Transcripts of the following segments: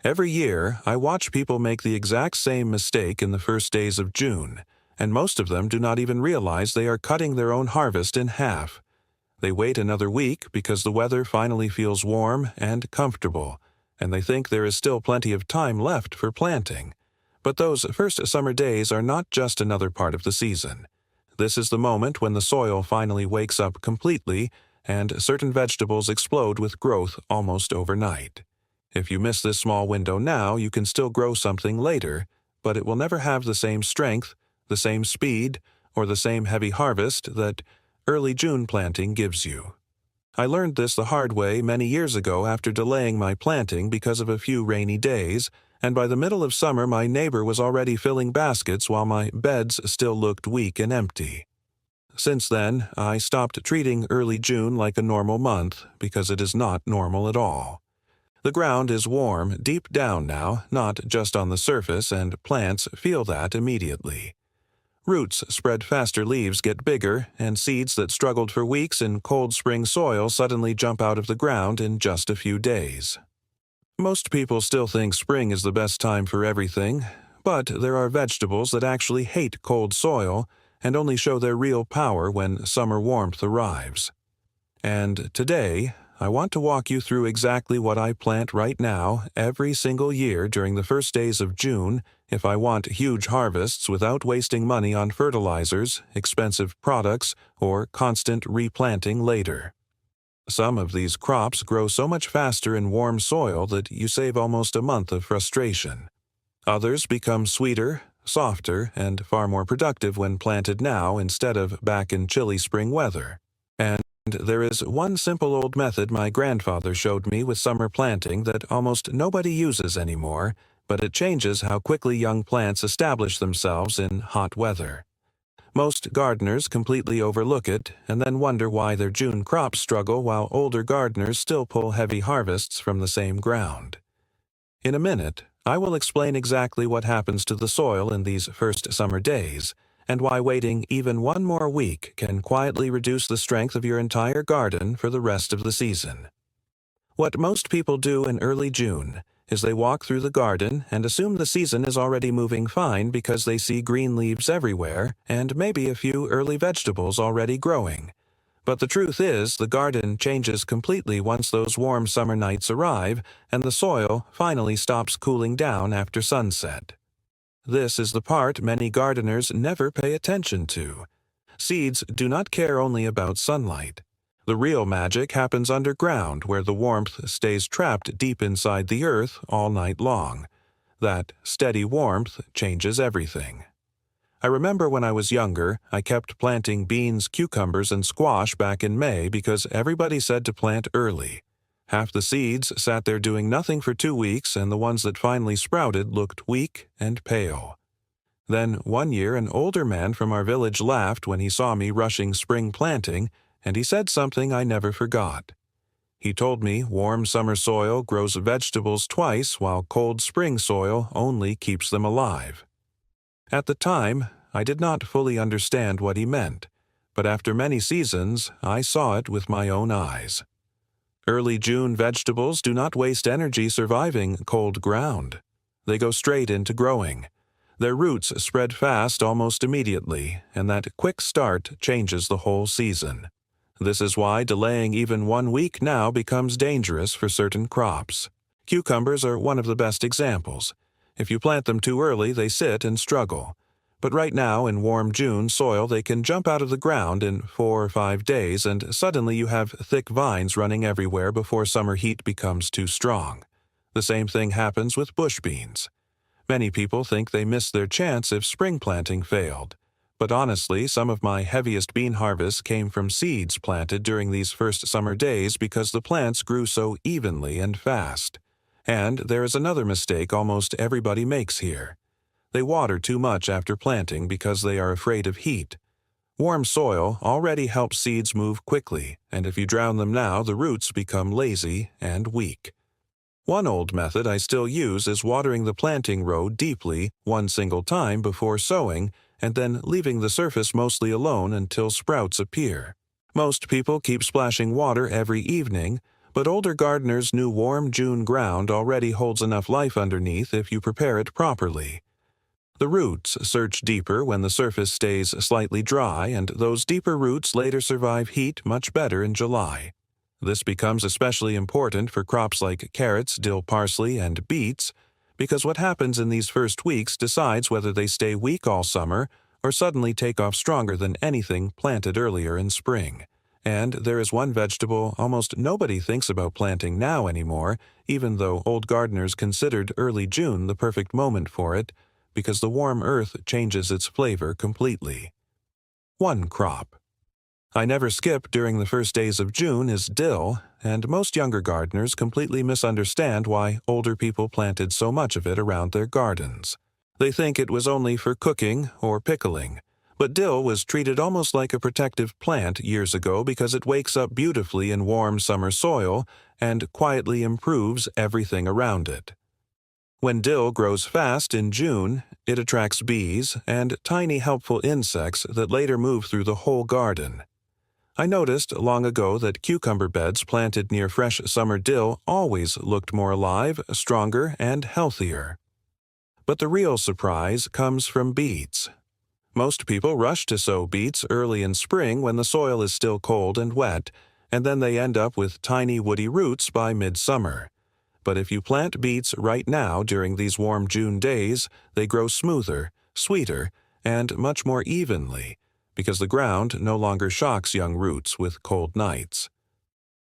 Every year, I watch people make the exact same mistake in the first days of June, and most of them do not even realize they are cutting their own harvest in half. They wait another week because the weather finally feels warm and comfortable, and they think there is still plenty of time left for planting. But those first summer days are not just another part of the season. This is the moment when the soil finally wakes up completely, and certain vegetables explode with growth almost overnight. If you miss this small window now, you can still grow something later, but it will never have the same strength, the same speed, or the same heavy harvest that early June planting gives you. I learned this the hard way many years ago after delaying my planting because of a few rainy days, and by the middle of summer my neighbor was already filling baskets while my beds still looked weak and empty. Since then, I stopped treating early June like a normal month because it is not normal at all. The ground is warm deep down now, not just on the surface, and plants feel that immediately. Roots spread faster, leaves get bigger, and seeds that struggled for weeks in cold spring soil suddenly jump out of the ground in just a few days. Most people still think spring is the best time for everything, but there are vegetables that actually hate cold soil and only show their real power when summer warmth arrives. And today, I want to walk you through exactly what I plant right now every single year during the first days of June if I want huge harvests without wasting money on fertilizers, expensive products, or constant replanting later. Some of these crops grow so much faster in warm soil that you save almost a month of frustration. Others become sweeter, softer, and far more productive when planted now instead of back in chilly spring weather. And there is one simple old method my grandfather showed me with summer planting that almost nobody uses anymore, but it changes how quickly young plants establish themselves in hot weather. Most gardeners completely overlook it and then wonder why their June crops struggle while older gardeners still pull heavy harvests from the same ground. In a minute, I will explain exactly what happens to the soil in these first summer days, and why waiting even one more week can quietly reduce the strength of your entire garden for the rest of the season. What most people do in early June is they walk through the garden and assume the season is already moving fine because they see green leaves everywhere and maybe a few early vegetables already growing. But the truth is, the garden changes completely once those warm summer nights arrive and the soil finally stops cooling down after sunset. This is the part many gardeners never pay attention to. Seeds do not care only about sunlight. The real magic happens underground, where the warmth stays trapped deep inside the earth all night long. That steady warmth changes everything. I remember when I was younger, I kept planting beans, cucumbers, and squash back in May because everybody said to plant early. Half the seeds sat there doing nothing for 2 weeks, and the ones that finally sprouted looked weak and pale. Then one year an older man from our village laughed when he saw me rushing spring planting, and he said something I never forgot. He told me warm summer soil grows vegetables twice while cold spring soil only keeps them alive. At the time, I did not fully understand what he meant, but after many seasons, I saw it with my own eyes. Early June vegetables do not waste energy surviving cold ground. They go straight into growing. Their roots spread fast almost immediately, and that quick start changes the whole season. This is why delaying even 1 week now becomes dangerous for certain crops. Cucumbers are one of the best examples. If you plant them too early, they sit and struggle. But right now, in warm June soil, they can jump out of the ground in 4 or 5 days, and suddenly you have thick vines running everywhere before summer heat becomes too strong. The same thing happens with bush beans. Many people think they missed their chance if spring planting failed. But honestly, some of my heaviest bean harvests came from seeds planted during these first summer days because the plants grew so evenly and fast. And there is another mistake almost everybody makes here. They water too much after planting because they are afraid of heat. Warm soil already helps seeds move quickly, and if you drown them now, the roots become lazy and weak. One old method I still use is watering the planting row deeply one single time before sowing, and then leaving the surface mostly alone until sprouts appear. Most people keep splashing water every evening, But older gardeners knew warm June ground already holds enough life underneath if you prepare it properly. The roots search deeper when the surface stays slightly dry, and those deeper roots later survive heat much better in July. This becomes especially important for crops like carrots, dill, parsley, and beets, because what happens in these first weeks decides whether they stay weak all summer or suddenly take off stronger than anything planted earlier in spring. And there is one vegetable almost nobody thinks about planting now anymore, even though old gardeners considered early June the perfect moment for it, because the warm earth changes its flavor completely. One crop I never skip during the first days of June is dill, and most younger gardeners completely misunderstand why older people planted so much of it around their gardens. They think it was only for cooking or pickling, but dill was treated almost like a protective plant years ago because it wakes up beautifully in warm summer soil and quietly improves everything around it. When dill grows fast in June, it attracts bees and tiny helpful insects that later move through the whole garden. I noticed long ago that cucumber beds planted near fresh summer dill always looked more alive, stronger, and healthier. But the real surprise comes from beets. Most people rush to sow beets early in spring when the soil is still cold and wet, and then they end up with tiny woody roots by midsummer. But if you plant beets right now during these warm June days, they grow smoother, sweeter, and much more evenly, because the ground no longer shocks young roots with cold nights.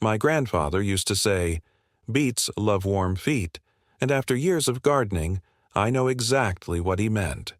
My grandfather used to say, "Beets love warm feet," and after years of gardening, I know exactly what he meant.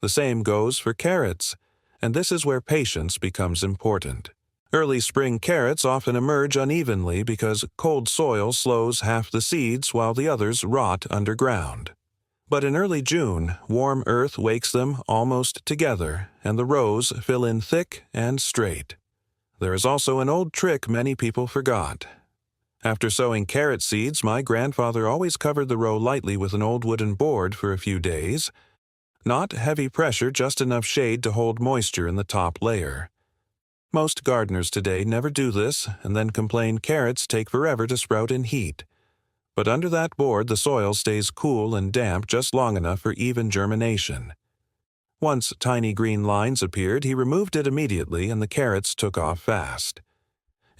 The same goes for carrots, and this is where patience becomes important. Early spring carrots often emerge unevenly because cold soil slows half the seeds while the others rot underground. But in early June, warm earth wakes them almost together, and the rows fill in thick and straight. There is also an old trick many people forgot. After sowing carrot seeds, my grandfather always covered the row lightly with an old wooden board for a few days. Not heavy pressure, just enough shade to hold moisture in the top layer. Most gardeners today never do this and then complain carrots take forever to sprout in heat. But under that board, the soil stays cool and damp just long enough for even germination. Once tiny green lines appeared, he removed it immediately and the carrots took off fast.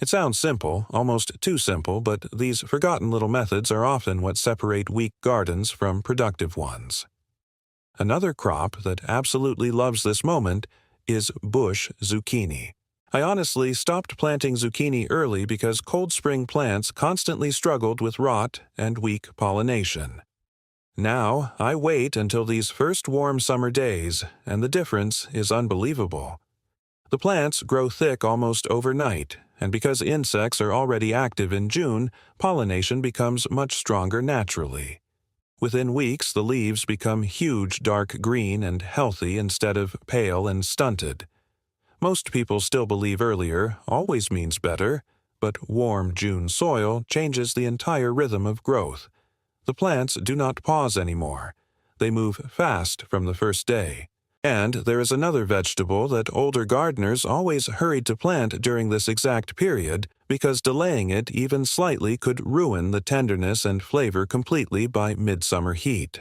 It sounds simple, almost too simple, but these forgotten little methods are often what separate weak gardens from productive ones. Another crop that absolutely loves this moment is bush zucchini. I honestly stopped planting zucchini early because cold spring plants constantly struggled with rot and weak pollination. Now, I wait until these first warm summer days, and the difference is unbelievable. The plants grow thick almost overnight, and because insects are already active in June, pollination becomes much stronger naturally. Within weeks, the leaves become huge dark green and healthy instead of pale and stunted. Most people still believe earlier always means better, but warm June soil changes the entire rhythm of growth. The plants do not pause anymore. They move fast from the first day. And there is another vegetable that older gardeners always hurried to plant during this exact period because delaying it even slightly could ruin the tenderness and flavor completely by midsummer heat.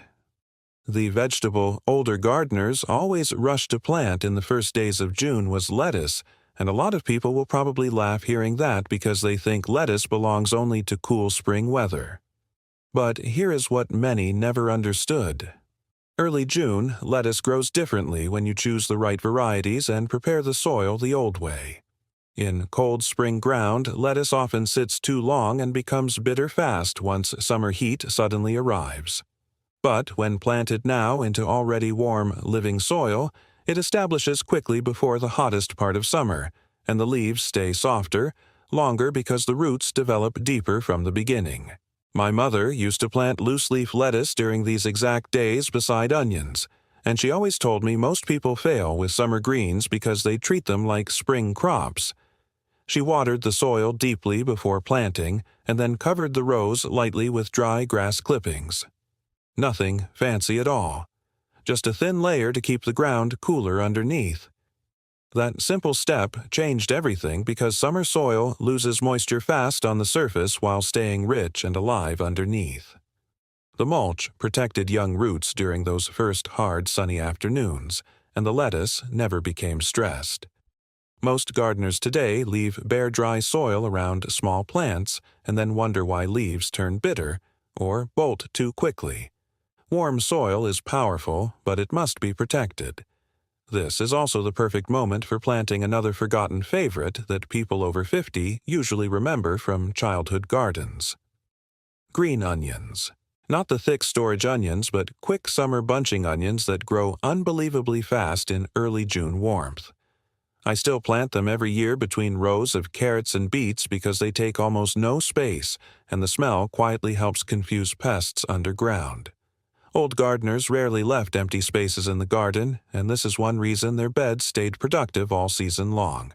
The vegetable older gardeners always rushed to plant in the first days of June was lettuce, and a lot of people will probably laugh hearing that because they think lettuce belongs only to cool spring weather. But here is what many never understood. Early June, lettuce grows differently when you choose the right varieties and prepare the soil the old way. In cold spring ground, lettuce often sits too long and becomes bitter fast once summer heat suddenly arrives. But when planted now into already warm, living soil, it establishes quickly before the hottest part of summer, and the leaves stay softer, longer because the roots develop deeper from the beginning. My mother used to plant loose-leaf lettuce during these exact days beside onions, and she always told me most people fail with summer greens because they treat them like spring crops. She watered the soil deeply before planting and then covered the rows lightly with dry grass clippings. Nothing fancy at all, just a thin layer to keep the ground cooler underneath. That simple step changed everything because summer soil loses moisture fast on the surface while staying rich and alive underneath. The mulch protected young roots during those first hard sunny afternoons, and the lettuce never became stressed. Most gardeners today leave bare dry soil around small plants and then wonder why leaves turn bitter or bolt too quickly. Warm soil is powerful, but it must be protected. This is also the perfect moment for planting another forgotten favorite that people over 50 usually remember from childhood gardens. Green onions. Not the thick storage onions, but quick summer bunching onions that grow unbelievably fast in early June warmth. I still plant them every year between rows of carrots and beets because they take almost no space, and the smell quietly helps confuse pests underground. Old gardeners rarely left empty spaces in the garden, and this is one reason their beds stayed productive all season long.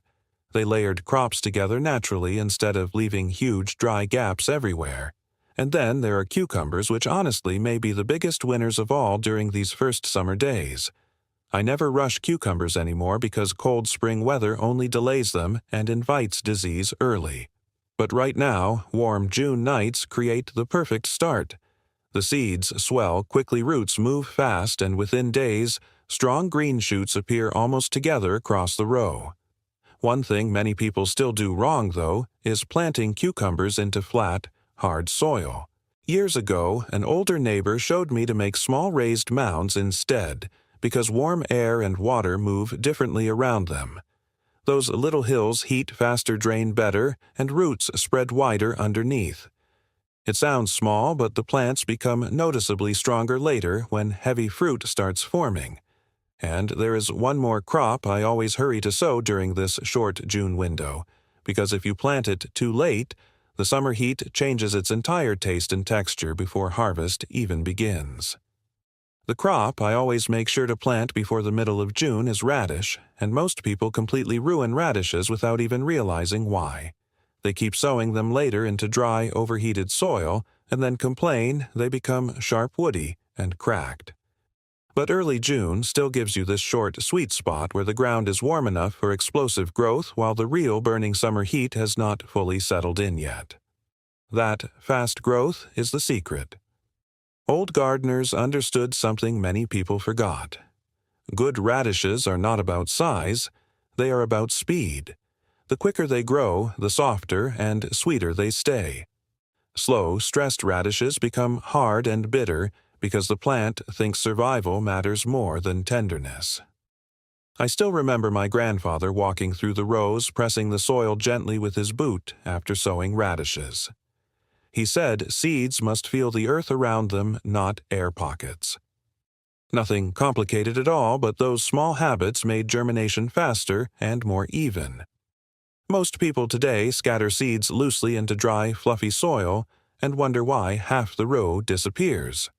They layered crops together naturally instead of leaving huge dry gaps everywhere. And then there are cucumbers, which honestly may be the biggest winners of all during these first summer days. I never rush cucumbers anymore because cold spring weather only delays them and invites disease early. But right now, warm June nights create the perfect start. The seeds swell, quickly roots move fast, and within days, strong green shoots appear almost together across the row. One thing many people still do wrong, though, is planting cucumbers into flat, hard soil. Years ago, an older neighbor showed me to make small raised mounds instead, because warm air and water move differently around them. Those little hills heat faster, drain better, and roots spread wider underneath. It sounds small, but the plants become noticeably stronger later when heavy fruit starts forming. And there is one more crop I always hurry to sow during this short June window, because if you plant it too late, the summer heat changes its entire taste and texture before harvest even begins. The crop I always make sure to plant before the middle of June is radish, and most people completely ruin radishes without even realizing why. They keep sowing them later into dry, overheated soil, and then complain they become sharp woody and cracked. But early June still gives you this short, sweet spot where the ground is warm enough for explosive growth while the real burning summer heat has not fully settled in yet. That fast growth is the secret. Old gardeners understood something many people forgot. Good radishes are not about size, they are about speed. The quicker they grow, the softer and sweeter they stay. Slow, stressed radishes become hard and bitter because the plant thinks survival matters more than tenderness. I still remember my grandfather walking through the rows, pressing the soil gently with his boot after sowing radishes. He said seeds must feel the earth around them, not air pockets. Nothing complicated at all, but those small habits made germination faster and more even. Most people today scatter seeds loosely into dry, fluffy soil and wonder why half the row disappears.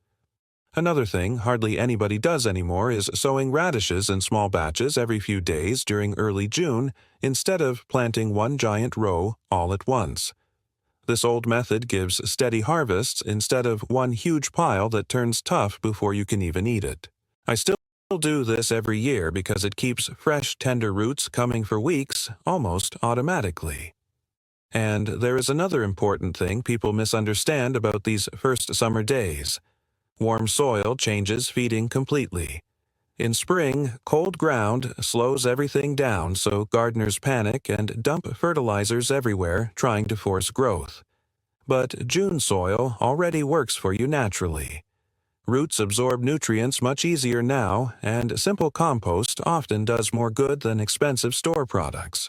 Another thing hardly anybody does anymore is sowing radishes in small batches every few days during early June instead of planting one giant row all at once. This old method gives steady harvests instead of one huge pile that turns tough before you can even eat it. I still do this every year because it keeps fresh, tender roots coming for weeks almost automatically. And there is another important thing people misunderstand about these first summer days. Warm soil changes feeding completely. In spring, cold ground slows everything down, so gardeners panic and dump fertilizers everywhere trying to force growth. But June soil already works for you naturally. Roots absorb nutrients much easier now, and simple compost often does more good than expensive store products.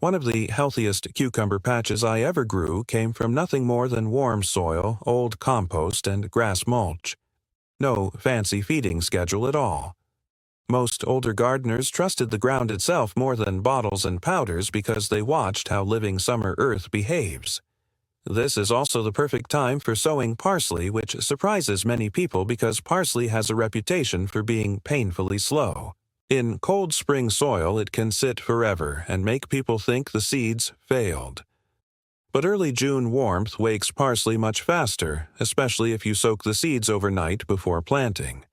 One of the healthiest cucumber patches I ever grew came from nothing more than warm soil, old compost, and grass mulch. No fancy feeding schedule at all. Most older gardeners trusted the ground itself more than bottles and powders because they watched how living summer earth behaves. This is also the perfect time for sowing parsley, which surprises many people because parsley has a reputation for being painfully slow. In cold spring soil, it can sit forever and make people think the seeds failed. But early June warmth wakes parsley much faster, especially if you soak the seeds overnight before planting.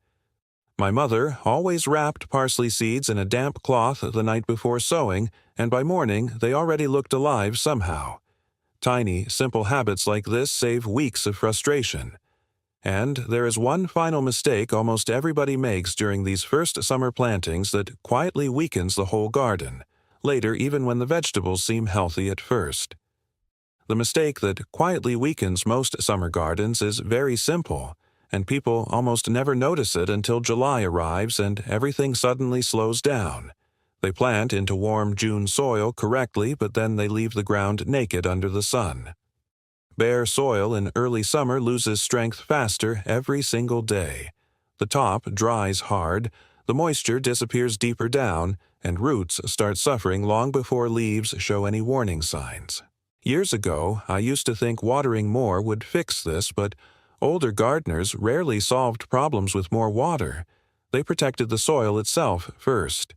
My mother always wrapped parsley seeds in a damp cloth the night before sowing, and by morning they already looked alive somehow. Tiny, simple habits like this save weeks of frustration. And there is one final mistake almost everybody makes during these first summer plantings that quietly weakens the whole garden, later even when the vegetables seem healthy at first. The mistake that quietly weakens most summer gardens is very simple, and people almost never notice it until July arrives and everything suddenly slows down. They plant into warm June soil correctly, but then they leave the ground naked under the sun. Bare soil in early summer loses strength faster every single day. The top dries hard, the moisture disappears deeper down, and roots start suffering long before leaves show any warning signs. Years ago, I used to think watering more would fix this, but older gardeners rarely solved problems with more water. They protected the soil itself first.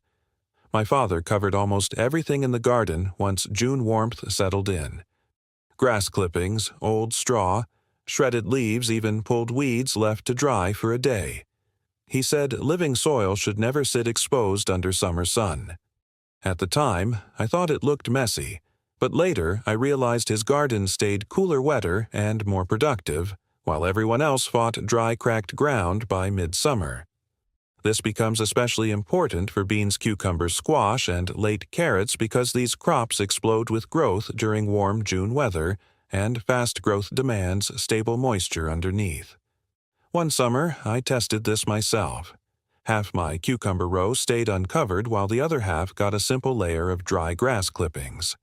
My father covered almost everything in the garden once June warmth settled in. Grass clippings, old straw, shredded leaves, even pulled weeds left to dry for a day. He said living soil should never sit exposed under summer sun. At the time, I thought it looked messy, but later I realized his garden stayed cooler, wetter, and more productive, while everyone else fought dry, cracked ground by midsummer. This becomes especially important for beans, cucumbers, squash, and late carrots because these crops explode with growth during warm June weather, and fast growth demands stable moisture underneath. One summer, I tested this myself. Half my cucumber row stayed uncovered while the other half got a simple layer of dry grass clippings.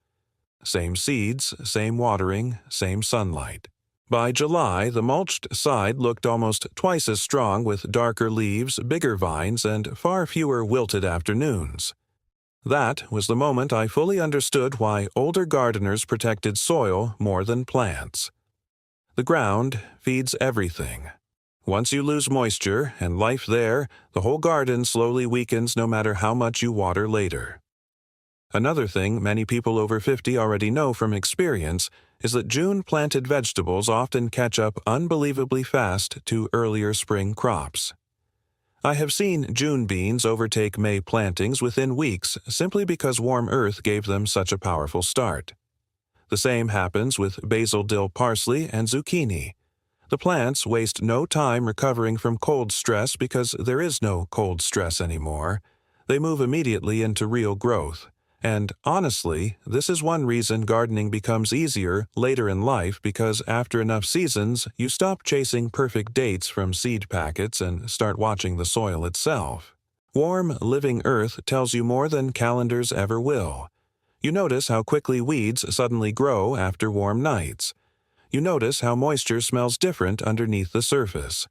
Same seeds, same watering, same sunlight. By July, the mulched side looked almost twice as strong with darker leaves, bigger vines, and far fewer wilted afternoons. That was the moment I fully understood why older gardeners protected soil more than plants. The ground feeds everything. Once you lose moisture and life there, the whole garden slowly weakens no matter how much you water later. Another thing many people over 50 already know from experience is that June-planted vegetables often catch up unbelievably fast to earlier spring crops. I have seen June beans overtake May plantings within weeks simply because warm earth gave them such a powerful start. The same happens with basil, dill, parsley, and zucchini. The plants waste no time recovering from cold stress because there is no cold stress anymore. They move immediately into real growth. And honestly, this is one reason gardening becomes easier later in life because after enough seasons, you stop chasing perfect dates from seed packets and start watching the soil itself. Warm, living earth tells you more than calendars ever will. You notice how quickly weeds suddenly grow after warm nights. You notice how moisture smells different underneath the surface.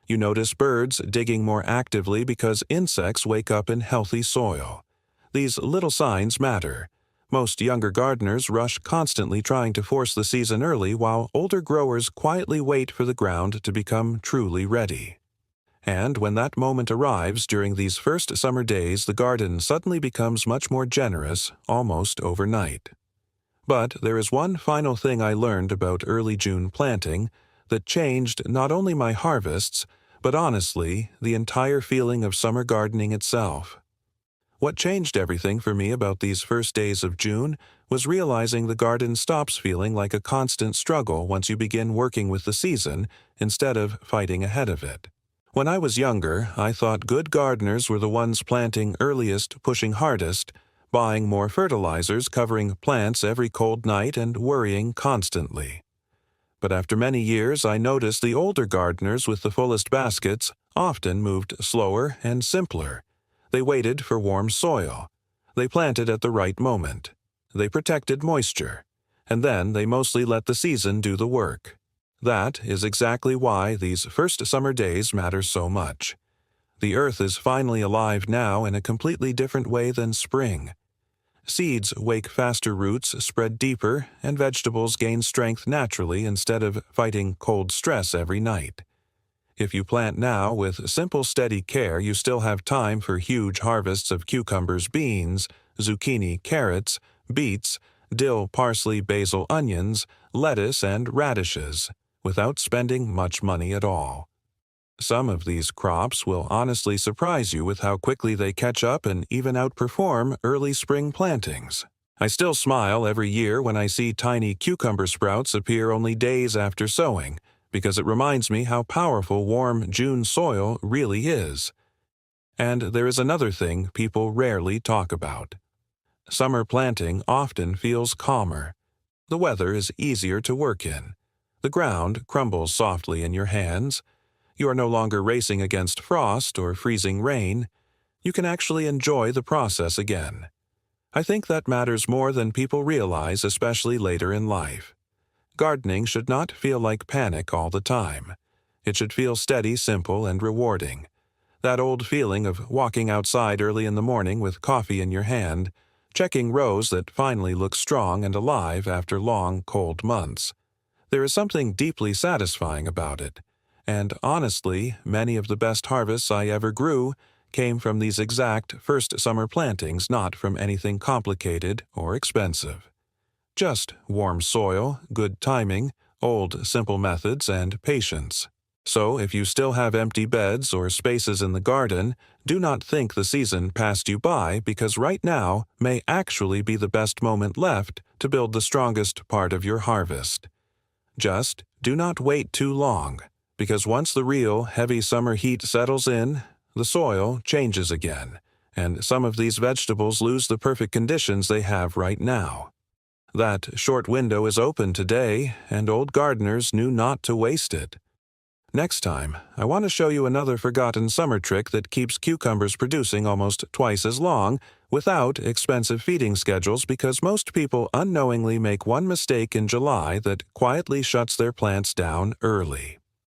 You notice birds digging more actively because insects wake up in healthy soil. These little signs matter. Most younger gardeners rush constantly trying to force the season early while older growers quietly wait for the ground to become truly ready. And when that moment arrives during these first summer days, the garden suddenly becomes much more generous, almost overnight. But there is one final thing I learned about early June planting that changed not only my harvests, but honestly, the entire feeling of summer gardening itself. What changed everything for me about these first days of June was realizing the garden stops feeling like a constant struggle once you begin working with the season instead of fighting ahead of it. When I was younger, I thought good gardeners were the ones planting earliest, pushing hardest, buying more fertilizers, covering plants every cold night, and worrying constantly. But after many years, I noticed the older gardeners with the fullest baskets often moved slower and simpler. They waited for warm soil. They planted at the right moment. They protected moisture. And then they mostly let the season do the work. That is exactly why these first summer days matter so much. The earth is finally alive now in a completely different way than spring. Seeds wake faster, roots spread deeper, and vegetables gain strength naturally instead of fighting cold stress every night. If you plant now with simple, steady care, you still have time for huge harvests of cucumbers, beans, zucchini, carrots, beets, dill, parsley, basil, onions, lettuce, and radishes, without spending much money at all. Some of these crops will honestly surprise you with how quickly they catch up and even outperform early spring plantings. I still smile every year when I see tiny cucumber sprouts appear only days after sowing, because it reminds me how powerful warm June soil really is. And there is another thing people rarely talk about. Summer planting often feels calmer. The weather is easier to work in. The ground crumbles softly in your hands. You are no longer racing against frost or freezing rain. You can actually enjoy the process again. I think that matters more than people realize, especially later in life. Gardening should not feel like panic all the time. It should feel steady, simple, and rewarding. That old feeling of walking outside early in the morning with coffee in your hand, checking rows that finally look strong and alive after long, cold months. There is something deeply satisfying about it. And honestly, many of the best harvests I ever grew came from these exact first summer plantings, not from anything complicated or expensive. Just warm soil, good timing, old simple methods, and patience. So if you still have empty beds or spaces in the garden, do not think the season passed you by, because right now may actually be the best moment left to build the strongest part of your harvest. Just do not wait too long, because once the real heavy summer heat settles in, the soil changes again, and some of these vegetables lose the perfect conditions they have right now. That short window is open today, and old gardeners knew not to waste it. Next time, I want to show you another forgotten summer trick that keeps cucumbers producing almost twice as long without expensive feeding schedules, because most people unknowingly make one mistake in July that quietly shuts their plants down early.